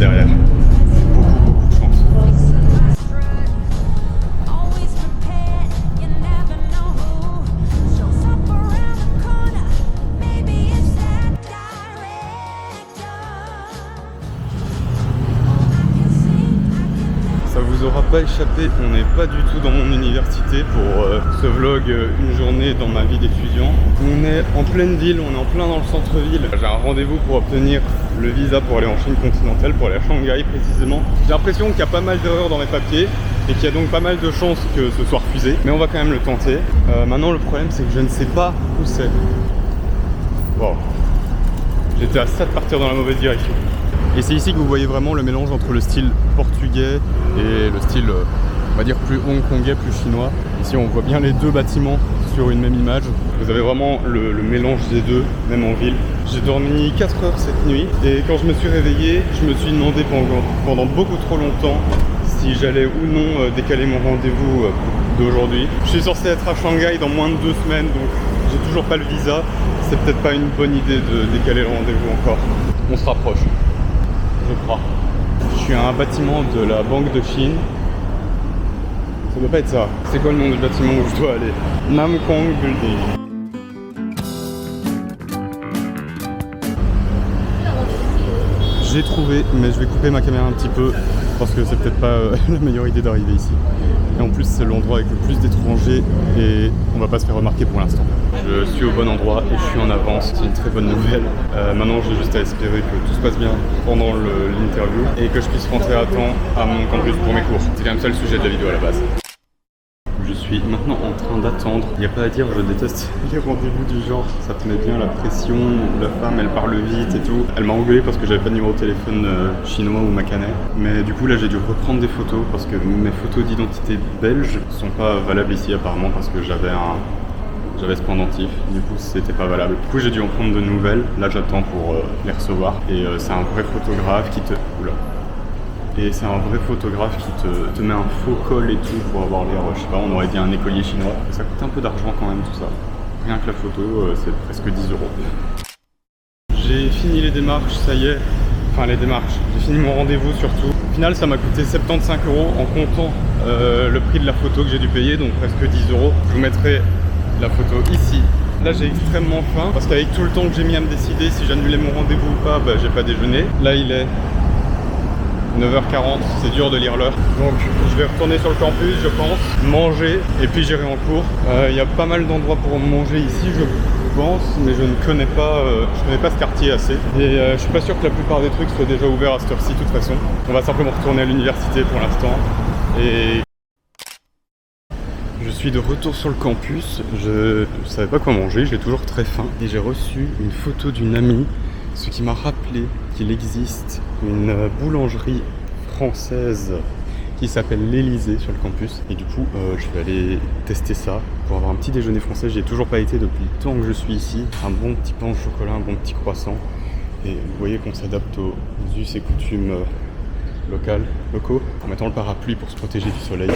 derrière. Beaucoup de chance. Ça vous aura pas échappé, on n'est pas du tout dans mon université pour ce vlog une journée dans ma vie d'étudiant. On est en pleine ville, on est en plein dans le centre-ville. J'ai un rendez-vous pour obtenir le visa pour aller en Chine continentale, pour aller à Shanghai précisément. J'ai l'impression qu'il y a pas mal d'erreurs dans mes papiers et qu'il y a donc pas mal de chances que ce soit refusé. Mais on va quand même le tenter. Maintenant le problème c'est que je ne sais pas où c'est. Wow. J'étais à ça de partir dans la mauvaise direction. Et c'est ici que vous voyez vraiment le mélange entre le style portugais et le style, on va dire, plus hongkongais, plus chinois. Ici, on voit bien les deux bâtiments sur une même image. Vous avez vraiment le mélange des deux, même en ville. J'ai dormi 4 heures cette nuit et quand je me suis réveillé, je me suis demandé pendant beaucoup trop longtemps si j'allais ou non décaler mon rendez-vous d'aujourd'hui. Je suis censé être à Shanghai dans moins de 2 semaines, donc j'ai toujours pas le visa. C'est peut-être pas une bonne idée de décaler le rendez-vous encore. On se rapproche. Je crois. Je suis à un bâtiment de la Banque de Chine. Ça doit pas être ça. C'est quoi le nom du bâtiment où je dois aller? Namkong Building. J'ai trouvé, mais je vais couper ma caméra un petit peu parce que c'est peut-être pas la meilleure idée d'arriver ici. Et en plus, c'est l'endroit avec le plus d'étrangers et on va pas se faire remarquer pour l'instant. Je suis au bon endroit et je suis en avance, c'est une très bonne nouvelle. Maintenant, j'ai juste à espérer que tout se passe bien pendant l'interview et que je puisse rentrer à temps à mon campus pour mes cours. C'est quand même ça le sujet de la vidéo à la base. Je suis maintenant en train d'attendre. Il n'y a pas à dire, je déteste les rendez-vous du genre. Ça te met bien la pression, la femme elle parle vite et tout. Elle m'a engueulé parce que j'avais pas de numéro de téléphone chinois ou macanais. Mais du coup là j'ai dû reprendre des photos parce que mes photos d'identité belge sont pas valables ici apparemment parce que j'avais ce pendentif, du coup c'était pas valable. Du coup j'ai dû en prendre de nouvelles. Là j'attends pour les recevoir. Et c'est un vrai photographe qui te... Oula. Et c'est un vrai photographe qui te met un faux col et tout pour avoir l'air, je sais pas, on aurait dit un écolier chinois. Ça coûte un peu d'argent quand même tout ça. Rien que la photo, c'est presque 10 euros. J'ai fini les démarches, ça y est. Enfin les démarches, j'ai fini mon rendez-vous surtout. Au final ça m'a coûté 75 euros en comptant le prix de la photo que j'ai dû payer, donc presque 10 euros. Je vous mettrai la photo ici. Là j'ai extrêmement faim parce qu'avec tout le temps que j'ai mis à me décider si j'annulais mon rendez-vous ou pas, j'ai pas déjeuné. Là il est 9h40, c'est dur de lire l'heure. Donc je vais retourner sur le campus, je pense, manger et puis j'irai en cours. Il y a pas mal d'endroits pour manger ici, je pense, mais je ne connais pas ce quartier assez. Et je suis pas sûr que la plupart des trucs soient déjà ouverts à cette heure-ci de toute façon. On va simplement retourner à l'université pour l'instant. Et je suis de retour sur le campus, je savais pas quoi manger, j'ai toujours très faim. Et j'ai reçu une photo d'une amie, ce qui m'a rappelé qu'il existe une boulangerie française qui s'appelle l'Elysée sur le campus. Et du coup, je vais aller tester ça pour avoir un petit déjeuner français. J'y ai toujours pas été depuis le temps que je suis ici. Un bon petit pain au chocolat, un bon petit croissant. Et vous voyez qu'on s'adapte aux us et coutumes locaux, en mettant le parapluie pour se protéger du soleil.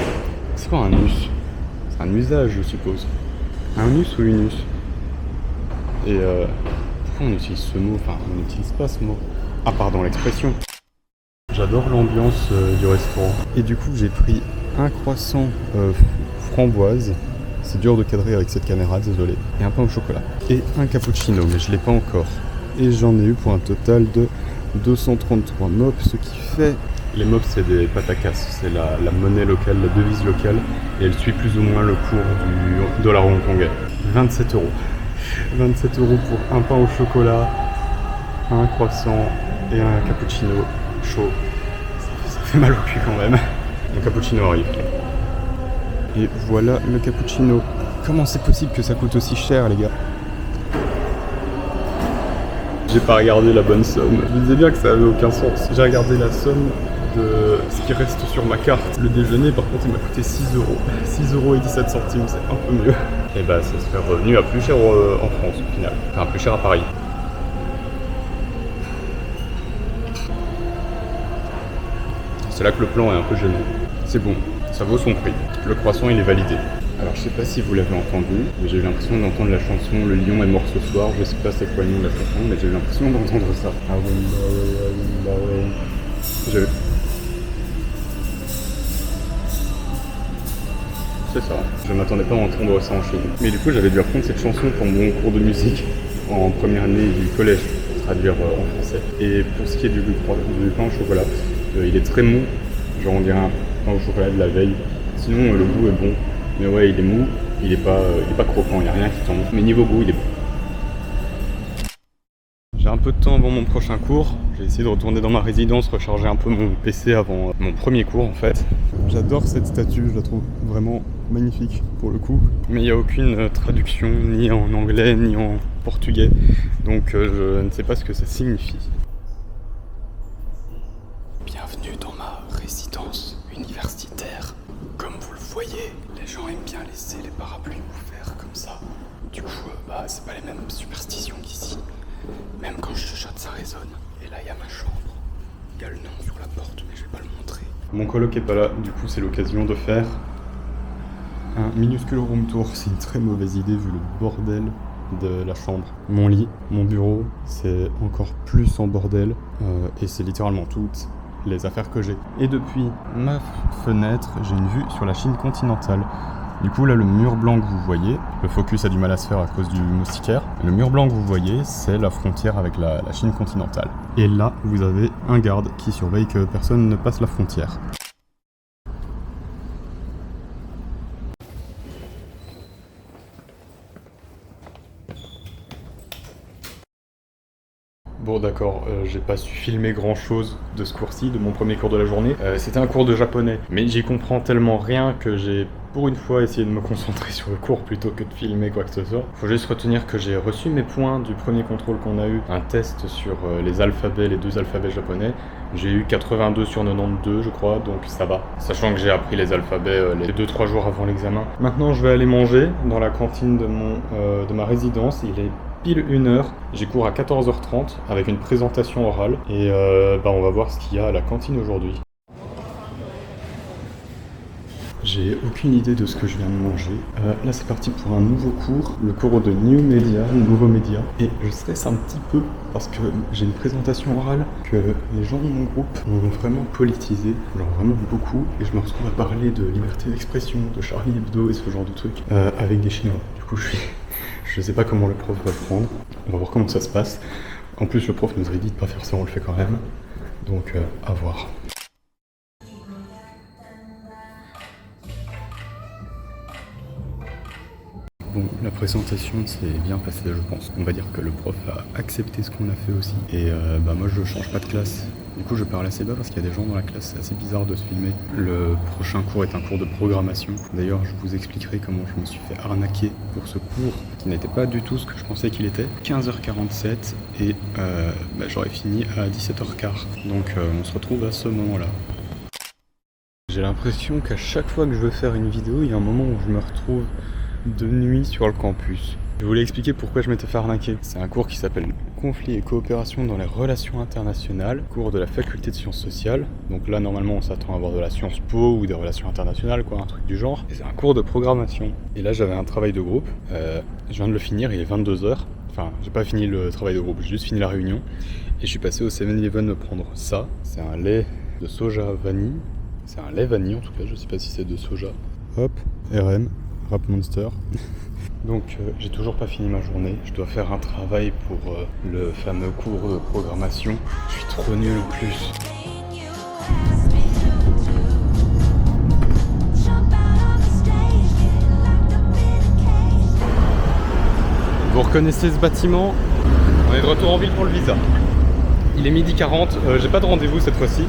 C'est quoi un us? C'est un usage, je suppose. Un us ou une us? Et pourquoi on utilise ce mot? Enfin, on n'utilise pas ce mot. Ah pardon, l'expression. J'adore l'ambiance du restaurant. Et du coup, j'ai pris un croissant framboise. C'est dur de cadrer avec cette caméra, désolé. Et un pain au chocolat. Et un cappuccino, mais je ne l'ai pas encore. Et j'en ai eu pour un total de 233 mops, ce qui fait... Les mops, c'est des patakas, c'est la monnaie locale, la devise locale. Et elle suit plus ou moins le cours du dollar hongkongais. 27 euros. 27 euros pour un pain au chocolat, un croissant et un cappuccino chaud. Ça fait mal au cul quand même. Le cappuccino arrive. Et voilà le cappuccino. Comment c'est possible que ça coûte aussi cher, les gars? J'ai pas regardé la bonne somme. Je me disais bien que ça avait aucun sens. J'ai regardé la somme de ce qui reste sur ma carte. Le déjeuner, par contre, il m'a coûté 6 euros. 6 euros et 17 centimes, c'est un peu mieux. Et bah, ça serait revenu à plus cher en France, au final. Enfin, plus cher à Paris. C'est là que le plan est un peu gênant. C'est bon, ça vaut son prix. Le croissant, il est validé. Alors, je sais pas si vous l'avez entendu, mais j'ai eu l'impression d'entendre la chanson « Le lion est mort ce soir ». Je sais pas c'est quoi le nom de la chanson, mais j'ai eu l'impression d'entendre ça. Ah oui, bah oui, bah oui. C'est ça. Je m'attendais pas à entendre ça en Chine. Mais du coup, j'avais dû apprendre cette chanson pour mon cours de musique en première année du collège, pour traduire en français. Et pour ce qui est du pain au chocolat, il est très mou, genre on dirait un pain au chocolat de la veille. Sinon, le goût est bon. Mais ouais, il est mou, il est pas croquant, il n'y a rien qui tombe. Mais niveau goût, il est bon. J'ai un peu de temps avant mon prochain cours. J'ai essayé de retourner dans ma résidence, recharger un peu mon PC avant mon premier cours en fait. J'adore cette statue, je la trouve vraiment magnifique pour le coup. Mais il n'y a aucune traduction, ni en anglais, ni en portugais. Donc je ne sais pas ce que ça signifie. Bienvenue dans ma résidence universitaire. Comme vous le voyez, les gens aiment bien laisser les parapluies ouverts comme ça. Du coup, c'est pas les mêmes superstitions qu'ici. Même quand je chuchote, ça résonne. Et là, il y a ma chambre. Il y a le nom sur la porte, mais je vais pas le montrer. Mon coloc est pas là, du coup, c'est l'occasion de faire un minuscule room tour. C'est une très mauvaise idée vu le bordel de la chambre. Mon lit, mon bureau, c'est encore plus en bordel. Et c'est littéralement toutes les affaires que j'ai. Et depuis ma fenêtre, j'ai une vue sur la Chine continentale. Du coup là le mur blanc que vous voyez, le focus a du mal à se faire à cause du moustiquaire. Le mur blanc que vous voyez, c'est la frontière avec la Chine continentale. Et là, vous avez un garde qui surveille que personne ne passe la frontière. Bon d'accord, j'ai pas su filmer grand chose de ce cours-ci, de mon premier cours de la journée. C'était un cours de japonais, mais j'y comprends tellement rien que j'ai pour une fois essayé de me concentrer sur le cours plutôt que de filmer quoi que ce soit. Faut juste retenir que j'ai reçu mes points du premier contrôle qu'on a eu, un test sur les alphabets, les 2 alphabets japonais. J'ai eu 82 sur 92 je crois, donc ça va. Sachant que j'ai appris les alphabets les 2-3 jours avant l'examen. Maintenant je vais aller manger dans la cantine de ma résidence, il est pile 1h, j'ai cours à 14h30 avec une présentation orale et on va voir ce qu'il y a à la cantine aujourd'hui. J'ai aucune idée de ce que je viens de manger. Là c'est parti pour un nouveau cours, le cours de New Media, nouveau média. Et je stresse un petit peu parce que j'ai une présentation orale que les gens de mon groupe ont vraiment politisé, genre vraiment beaucoup. Et je me retrouve à parler de liberté d'expression, de Charlie Hebdo et ce genre de trucs avec des Chinois. Du coup je sais pas comment le prof va le prendre. On va voir comment ça se passe. En plus le prof nous avait dit de pas faire ça, on le fait quand même. Donc à voir. Bon, la présentation s'est bien passée, je pense. On va dire que le prof a accepté ce qu'on a fait aussi. Et moi, je change pas de classe. Du coup, je parle assez bas parce qu'il y a des gens dans la classe. C'est assez bizarre de se filmer. Le prochain cours est un cours de programmation. D'ailleurs, je vous expliquerai comment je me suis fait arnaquer pour ce cours, qui n'était pas du tout ce que je pensais qu'il était. 15h47 et j'aurais fini à 17h15. Donc, on se retrouve à ce moment-là. J'ai l'impression qu'à chaque fois que je veux faire une vidéo, il y a un moment où je me retrouve de nuit sur le campus. Je voulais expliquer pourquoi je m'étais fait arnaquer. C'est un cours qui s'appelle Conflits et coopération dans les relations internationales, cours de la faculté de sciences sociales. Donc là normalement on s'attend à avoir de la Sciences Po ou des relations internationales, quoi, un truc du genre. Et c'est un cours de programmation. Et là j'avais un travail de groupe, je viens de le finir, il est 22h. Enfin j'ai pas fini le travail de groupe, j'ai juste fini la réunion. Et je suis passé au 7-Eleven me prendre ça. C'est un lait de soja vanille. C'est un lait vanille en tout cas, je sais pas si c'est de soja. Hop, RM. Rap Monster. Donc j'ai toujours pas fini ma journée. Je dois faire un travail pour le fameux cours de programmation. Je suis trop nul en plus. Vous reconnaissez ce bâtiment? On est de retour en ville pour le visa. Il est 12h40, j'ai pas de rendez-vous cette fois-ci.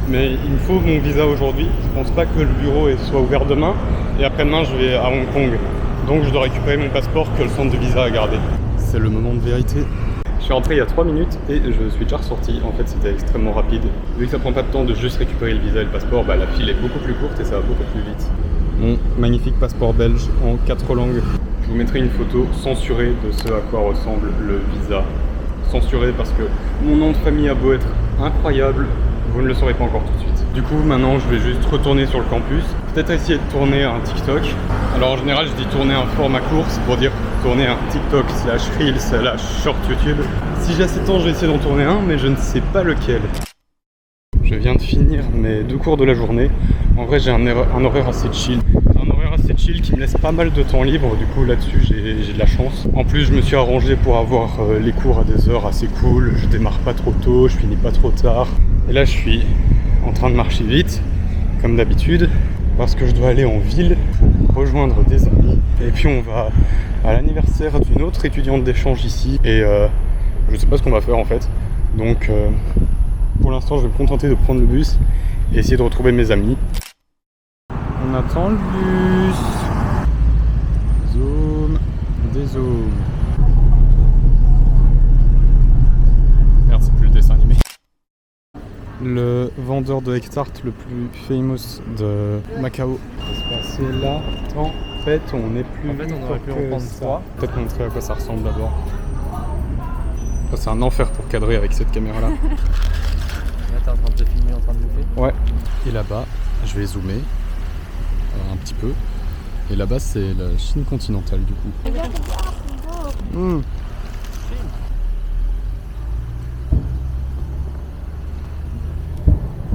Mais il me faut mon visa aujourd'hui. Je pense pas que le bureau soit ouvert demain. Et après-demain, je vais à Hong Kong. Donc je dois récupérer mon passeport que le centre de visa a gardé. C'est le moment de vérité. Je suis rentré il y a 3 minutes et je suis déjà ressorti. En fait, c'était extrêmement rapide. Vu que ça prend pas de temps de juste récupérer le visa et le passeport, la file est beaucoup plus courte et ça va beaucoup plus vite. Mon magnifique passeport belge en 4 langues. Je vous mettrai une photo censurée de ce à quoi ressemble le visa. Censuré parce que mon nom de famille a beau être incroyable, vous ne le saurez pas encore tout de suite. Du coup, maintenant, je vais juste retourner sur le campus. Peut-être essayer de tourner un TikTok. Alors, en général, je dis tourner un format court, c'est pour dire tourner un TikTok / Reel / Short YouTube. Si j'ai assez de temps, je vais essayer d'en tourner un, mais je ne sais pas lequel. Je viens viens de finir mes 2 cours de la journée. En vrai, j'ai un horaire assez chill. Un horaire assez chill qui me laisse pas mal de temps libre. Du coup, là-dessus, j'ai de la chance. En plus, je me suis arrangé pour avoir les cours à des heures assez cool. Je démarre pas trop tôt, je finis pas trop tard. Et là, je suis en train de marcher vite, comme d'habitude, parce que je dois aller en ville pour rejoindre des amis. Et puis, on va à l'anniversaire d'une autre étudiante d'échange ici. Et je sais pas ce qu'on va faire en fait. Donc, pour l'instant, je vais me contenter de prendre le bus et essayer de retrouver mes amis. On attend le bus. Zoom, dézoom. Merde, c'est plus le dessin animé. Le vendeur de Hectart le plus famous de Macao. C'est là. En fait, on n'est plus. En fait, on aurait pu en prendre 3. Peut-être montrer à quoi ça ressemble d'abord. Oh, c'est un enfer pour cadrer avec cette caméra-là. Là, t'es en train de te filmer, en train de bouffer. Ouais. Et là-bas, je vais zoomer un petit peu. Et là-bas, c'est la Chine continentale du coup. Mmh.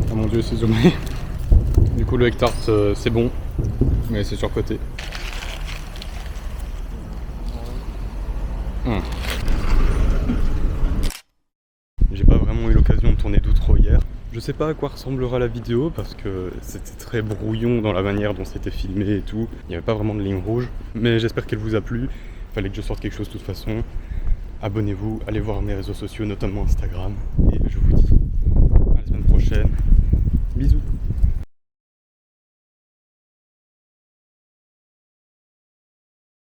Oh mon dieu, c'est zoomé. Du coup, le Hectart, c'est bon, mais c'est surcoté. J'ai pas vraiment eu l'occasion de tourner d'outro hier. Je sais pas à quoi ressemblera la vidéo parce que c'était très brouillon dans la manière dont c'était filmé et tout. Il n'y avait pas vraiment de ligne rouge, mais j'espère qu'elle vous a plu. Fallait que je sorte quelque chose de toute façon. Abonnez-vous, allez voir mes réseaux sociaux, notamment Instagram. Et je vous dis